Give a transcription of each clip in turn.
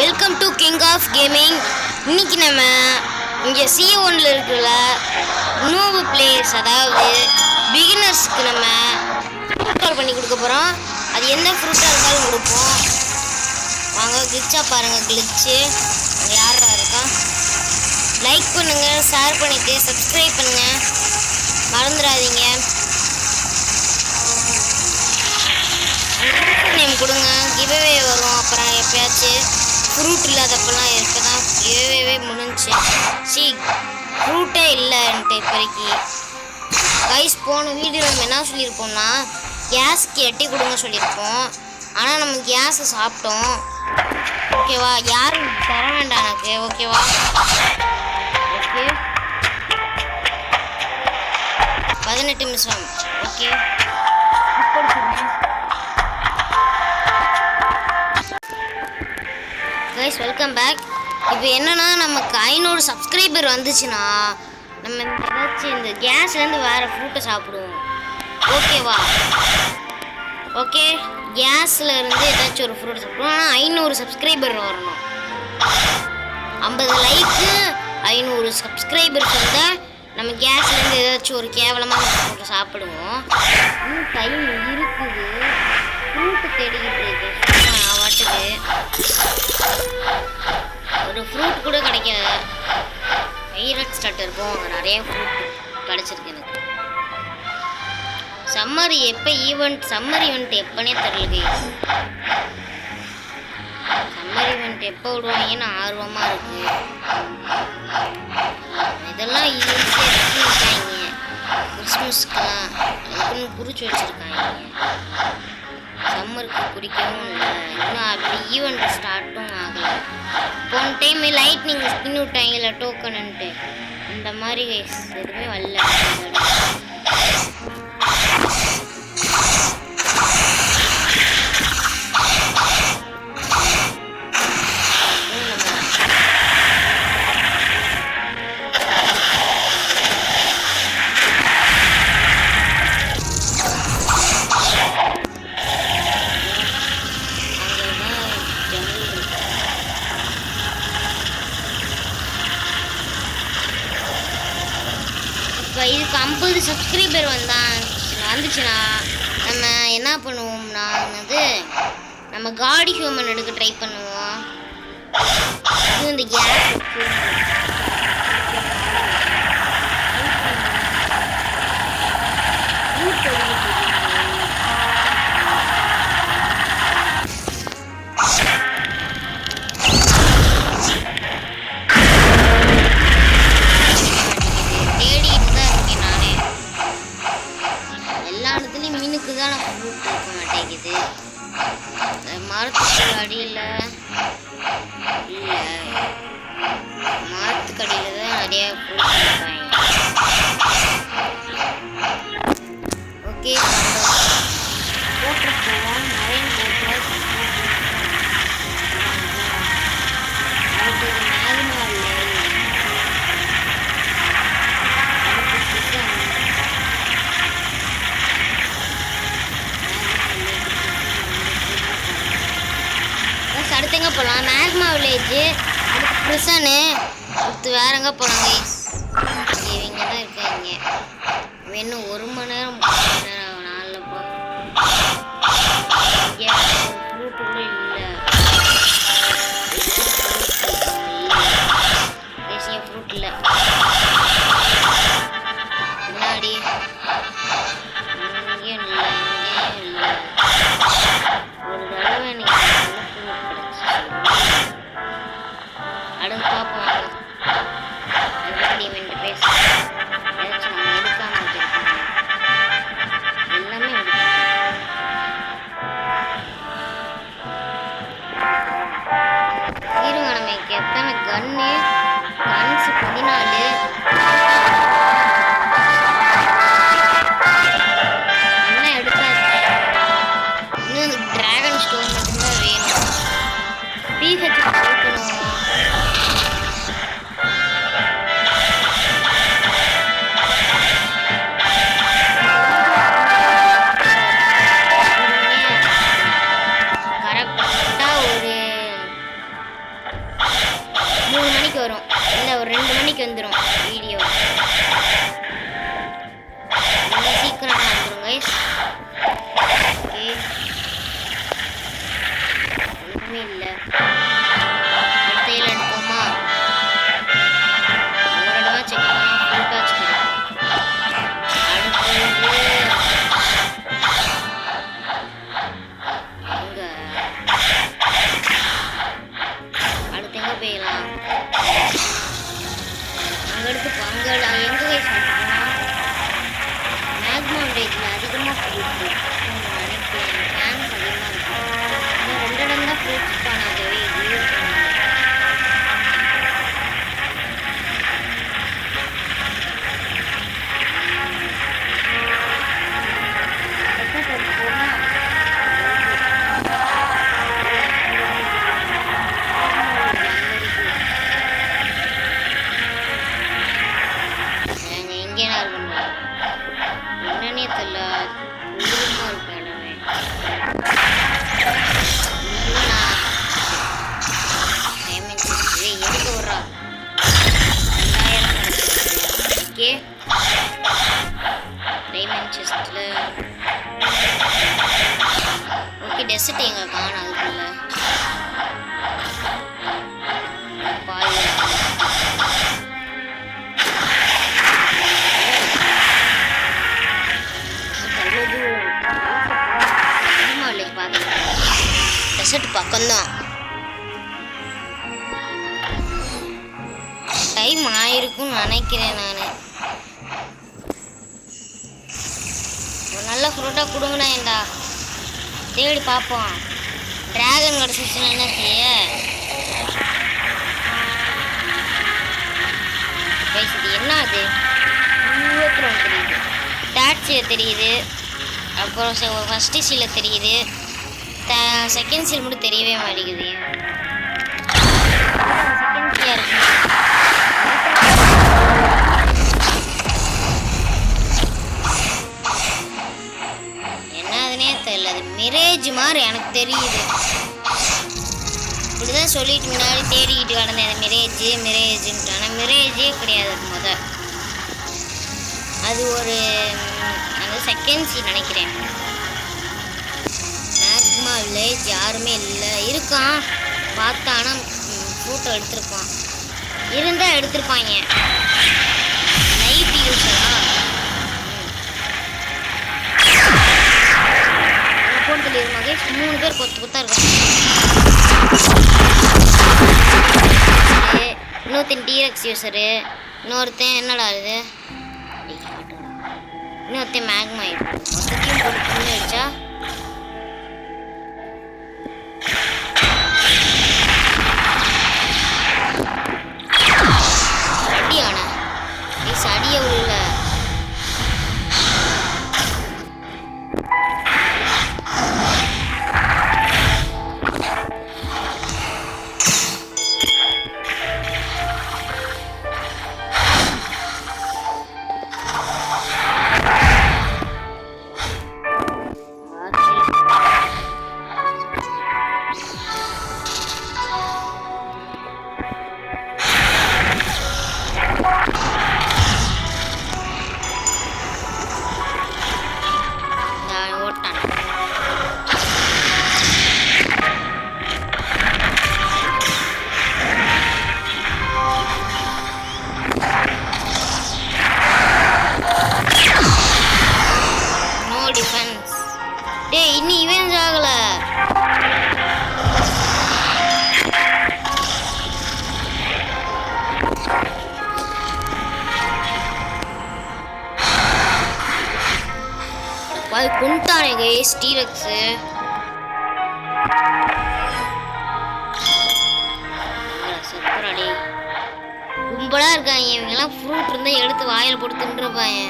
Welcome to king of gaming. இன்னைக்கு நம்ம இங்கே C1ல இருக்கிற நூபு பிளேயர்ஸ், அதாவது பிகினர்ஸ்க்கு நம்ம ஃப்ரூட் பண்ணி கொடுக்க போகிறோம். அது எந்த ஃப்ரூட்டாக இருந்தாலும் கொடுப்போம். வாங்க கிளிச்சாக பாருங்கள். கிளிச்சு யாரா இருக்கா? லைக் பண்ணுங்கள், ஷேர் பண்ணிவிட்டு சப்ஸ்கிரைப் பண்ணுங்கள், மறந்துடாதீங்க. நேம் கொடுங்க, கிவ்அவே வரும். அப்புறம் எப்பயாச்சும் ஃப்ரூட் இல்லாதப்பெல்லாம் இப்போ தான் கிவ்அவே முடிஞ்சிச்சு. ஃப்ரூட்டே இல்லைன்ட்டு இப்போதைக்கு. கைஸ், போன வீடியோ நம்ம என்ன சொல்லியிருப்போம்னா கேஸுக்கு எட்டி கொடுங்க சொல்லியிருப்போம். ஆனால் நம்ம கேஸை சாப்பிட்டோம். ஓகேவா? யாரும் தர வேண்டாம் எனக்கு. ஓகேவா? ஓகே, 18 நிமிஷம். Okay, guys welcome back. இப்போ என்னன்னா, நமக்கு 500 சப்ஸ்கிரைபர் வந்துச்சுன்னா நம்ம ஏதாச்சும் இந்த கேஸ்லேருந்து வேறு ஃப்ரூட்டை சாப்பிடுவோம். ஓகேவா? ஓகே, கேஸில் இருந்து ஏதாச்சும் ஒரு ஃப்ரூட் சாப்பிடுவோம். ஆனால் 500 சப்ஸ்கிரைபர் வரணும். 50 லைக்கு 500 சப்ஸ்கிரைபர்ஸ் வந்தால் நம்ம கேஸ்லேருந்து ஏதாச்சும் ஒரு கேவலமான ஃப்ரூட்டை சாப்பிடுவோம். இன்னும் டைம் இருக்குது. ஃப்ரூட்டு தேடிக்கிட்டு இருக்கு வாட்டுக்கு. ஒரு ஃப்ரூட் கூட கிடைக்காது. வைரட் ஸ்டார்ட் இருக்கும். அங்கே நிறைய ஃப்ரூட் கிடச்சிருக்கு எனக்கு. சம்மர் ஈவெண்ட் எப்போனே தெரியல. சம்மர் ஈவெண்ட் எப்போ விடுவாங்கன்னு ஆர்வமாக இருக்கு. இதெல்லாம் ஈஸியாக வச்சுருக்காங்க. கிறிஸ்மஸ்க்கெலாம் அதுக்குன்னு குறிச்சு வச்சுருக்காங்க. சம்மருக்கு பிடிக்கவும் இல்லை. இன்னும் அப்படி ஈவெண்ட் ஸ்டார்ட்டும் ஆகலை. போன டைம் லைட்னிங் ஸ்கின் விட்டாங்கல்ல, டோக்கனுன்ட்டு. இந்த மாதிரி எதுவுமே வரல. இப்போ இதுக்கு 50 சப்ஸ்கிரைபர் வந்துச்சுன்னா நம்ம என்ன பண்ணுவோம்னா, நம்ம காடி ஹியூமன் எடுக்க ட்ரை பண்ணுவோம். இது இந்த கேஸ் மீனுக்கு தான் நான் ஃப்ரூட் கொடுக்க மாட்டேங்குது. மரத்துக்கு அடியில் இல்லை, மரத்துக்கு அடியில் தான் நிறைய ஃப்ரூட் கொடுப்பாங்க. ஓகே, போட்டு போவோம். நிறைய போட்டு அடுத்து எங்கே போகலாம்? மேக்மா வில்லேஜ், அடுத்து ப்ரிசனு, அடுத்து வேற எங்கே போகலாம்? இவங்க தான் இருக்காங்க. இன்னும் 1 மணி நேரம் 3 மணி நேரம் நாளில் போ. இங்கே ஃப்ரூட்டு கூட இல்லை. தேசிய ஃப்ரூட் இல்லை. முன்னாடி இங்கேயும் இல்லை, இங்கேயும் இல்லை. ஒரு தடவை எனக்கு அடுத்து பார்ப்போம். ஈவெண்ட் பேச ஏதாச்சும் நம்ம எடுக்காம வச்சுருக்கோம். எல்லாமே இருங்க. நமக்கு எத்தனை கன்ஸ் 14. என்ன எடுத்தாச்சு. இன்னும் டிராகன் ஸ்டோன் மட்டும்தான் வேணும். பிஹெச் கொடுக்கணும். மணிக்கு வரும், இல்லை ஒரு 2 மணிக்கு வந்துடும் வீடியோ. ரொம்ப சீக்கிரம் வந்துடும் கைஸ். ஓகே, ஒன்றுமே இல்லை. அடுத்தையில் எடுப்போமா? ஒரு இடமா செக் பண்ணால் ஃப்ரூட்டாச்சு கிடைக்கும். அடுத்து எங்கே போயிடலாம்? அங்கே எங்கே கைஸ் வந்துட்டோம்னா மேக்மா டேட்டில் அதிகமாக ஃப்ரூட் நினைக்கிறேன். ஃபேன்ஸ் அதிகமாக இருக்கும். இன்னும் 2 இடம் தான் ஃப்ரூட்ஸ் காணாதவே. என்னன்னே தெரியல, உருவமா இருக்கு இடமே. எதுக்கு வர்றா? 2000 கிடைச்சிருக்கு. ஓகே, டைமண்ட் செஸ்ட்ல. ஓகே, டெசர்ட் எங்க காணும்? அதுக்குள்ள பாய் டெசர்ட் பக்கம்தான். டைம் ஆயிருக்குன்னு நினைக்கிறேன் நான். ஒரு நல்ல ஃப்ரூட்டாக கொடுங்கண்ணா. ஏண்டா தேடி பார்ப்போம். டிராகன் கிடச்சிச்சுன்னா என்ன செய்ய? இது என்ன? அது 21 தெரியுது, தேர்ட் சீல தெரியுது, அப்புறம் ஃபஸ்ட்டு சீல தெரியுது, செகண்ட் சீல் மட்டும் தெரியவே மாட்டேங்குது. செகண்ட் சீலாக இருக்கு. என்னதுன்னே தெரியல. அது மிரேஜ் மாதிரி எனக்கு தெரியுது. இப்படிதான் சொல்லிட்டு முன்னாடி தேடிக்கிட்டு கிடந்தேன் மிரேஜுன்ட்டு. ஆனால் மிரேஜே கிடையாது. அது ஒரு செகண்ட் சீல் நினைக்கிறேன். மேக்மா வில்லேஜ் யாருமே இல்லை. இருக்கான் பார்த்தானா ஃபோட்டோ எடுத்திருப்பான். இருந்தால் எடுத்திருப்பாங்க. நைட் யூஸரா போட்டத்தில் இருந்தாங்க. 3 பேர் கொத்தா இருக்காங்க. இன்னொருத்தன் டீரக்ஸ் யூஸரு, இன்னொருத்தன் என்னடா இது, இன்னொருத்தன் மேக்மா. மொத்தத்தையும் போட்டு வச்சா அடிய உள்ள அது கொண்டானே கைஸ் டீரக்ஸ். சூப்பராடி கும்பலா இருக்காங்க. இவங்கெல்லாம் ஃப்ரூட் இருந்தா எடுத்து வாயில போட்டு தின்றுப்பாங்க.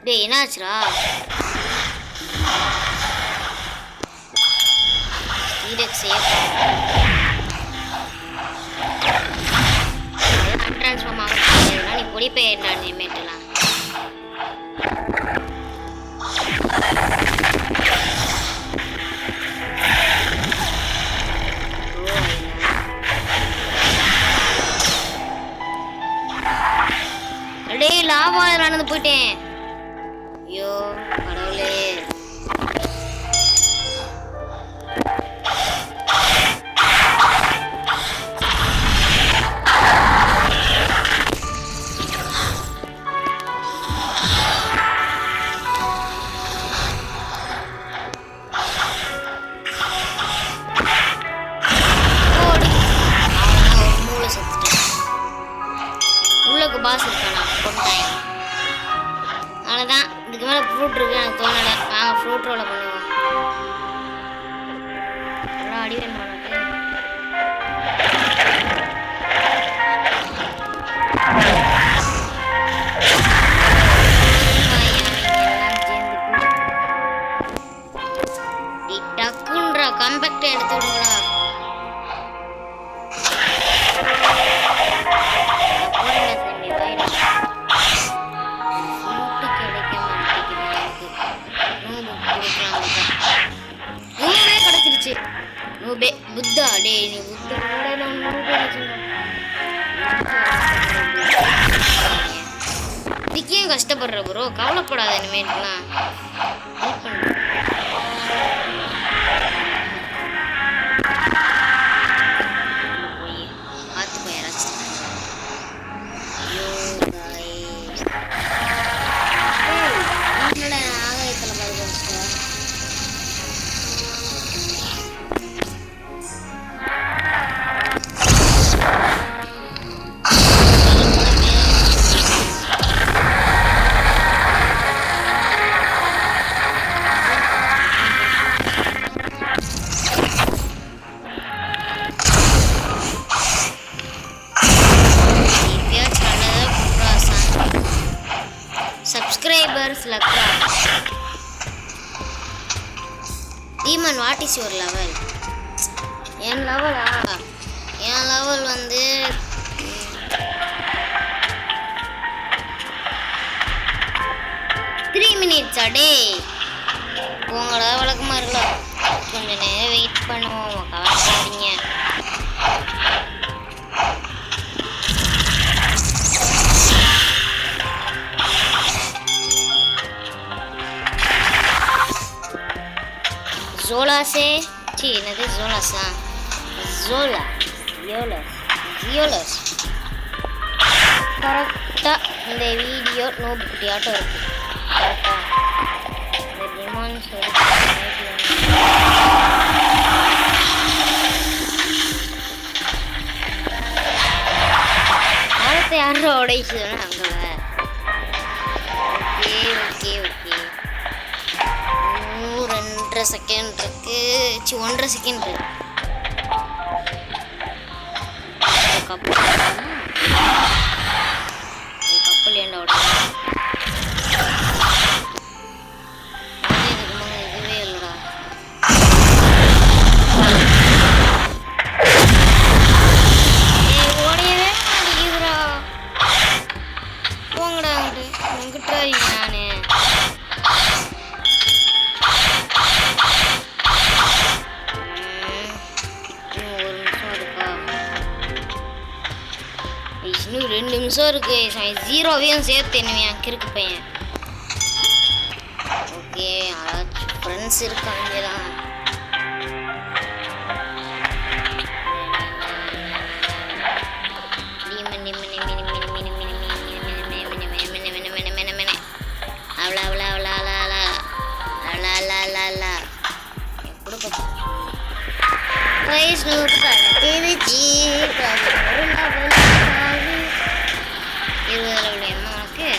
டேய் என்னாச்சுடா? ஈடெக்ஸ் செய்ய ட்ரான்ஸ்ஃபார்ம் ஆக நீ பொடி போயிடா இனிமேட்டுலாம். டேய் லாவா நடந்து போயிட்டேன். ஐயோ கடவுளே. பாஸ் இருக்கானா கொண்டாய். அவ்வளோதான், இதுக்கு மேலே ஃப்ரூட் இருக்கு எனக்கு தோணலை. நாங்கள் ஃப்ரூட் ரோலை பண்ணுவோம். எல்லாம் அடி வேணும் உனக்கு. டக்குன்ற கம்பேக்டை எடுத்து விடுங்களா. புத்தா டே நீ புத்தா இதுக்கே கஷ்டப்படுற ப்ரோ, கவலைப்படாத. இனிமேட்டுலாம் பார்த்துக்கோ யாராச்சும். ஆகாயத்தில் பார்த்து subscribers lakra. Demon, what is your level? என் லெவலா? என் லெவல் வந்து 3 minutes a day. உங்களோட வழக்கமா இருக்கல, கொஞ்சம் நேரம் வெயிட் பண்ணுவோம். கவலைப்படாதீங்க. ஜோலாஸே சி என்னது ஜோலாஸா ஜோலா ஜியோலஸ் கரெக்டாக இந்த வீடியோ நோபுட்டியாட்டம் இருக்குது. கரெக்டாக இந்த டிமான்ஸ் காலத்தை யாரும் உடைச்சுன்னா அங்கே. ஓகே ஓகே ஓகே 2.5 செகண்ட் இருக்கு. 1.5 செகண்ட் இருக்கு. கப்பல் ஏண்டா இதுவே இல்லடா. ஓடையவே அடிக்குதுடா. போங்கடா உங்ககிட்ட நானு இன்னும் 2 நிமிஷம் இருக்கு. ஜீரோவையும் சேர்த்து என்னவையா கிறுக்கு பையன். ஓகே யாராச்சும் ஃப்ரெண்ட்ஸ் இருக்காங்கதான். அவ்வளோ அவ்வளோ அவ்வளோ அவ்வளோ அவ்வளோ அவ்வளோ அவ்வளோ அவ்வளோ கொடுக்க வயசு திருச்சி 20 லெவல் என்ன உனக்கு?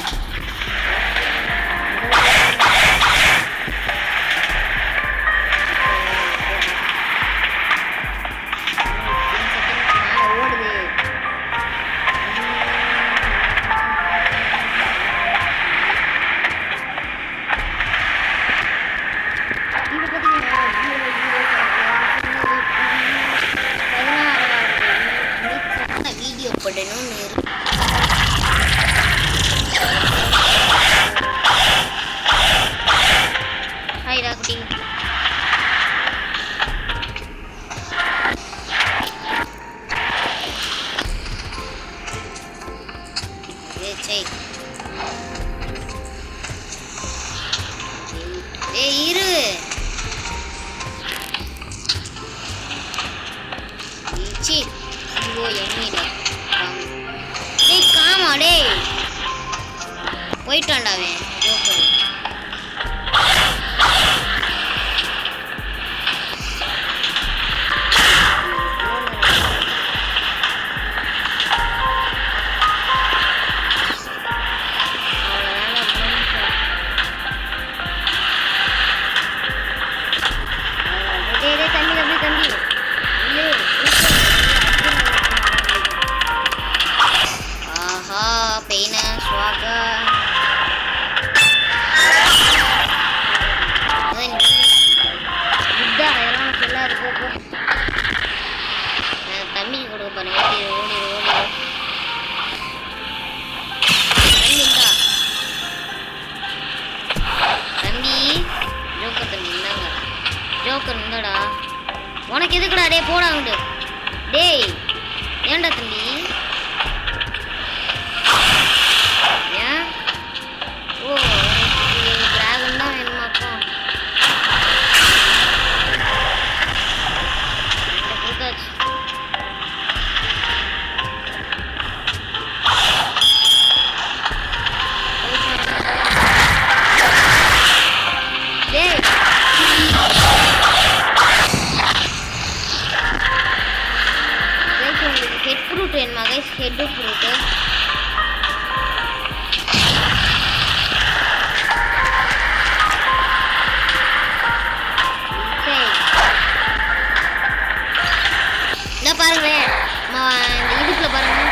ஓடுது. இது பார்த்தீங்கன்னா தம்பி ஜோக்கர் தம்பி இந்தாங்க. ஜோக்கர் இந்தாடா. உனக்கு எதுக்குடா? டே போடா அங்கிட்டு. டேய் ஏன்டா தம்பி? ஏன்? ஓ டிராகன் தான் வேணுமாப்பா? கொடுத்தாச்சு. ஹெட் ஃப்ரூட் வேணுமா கைஸ்? ஹெட் ஃப்ரூட்டு இந்த பாருங்களேன், இந்த இடுப்புல பாருங்க.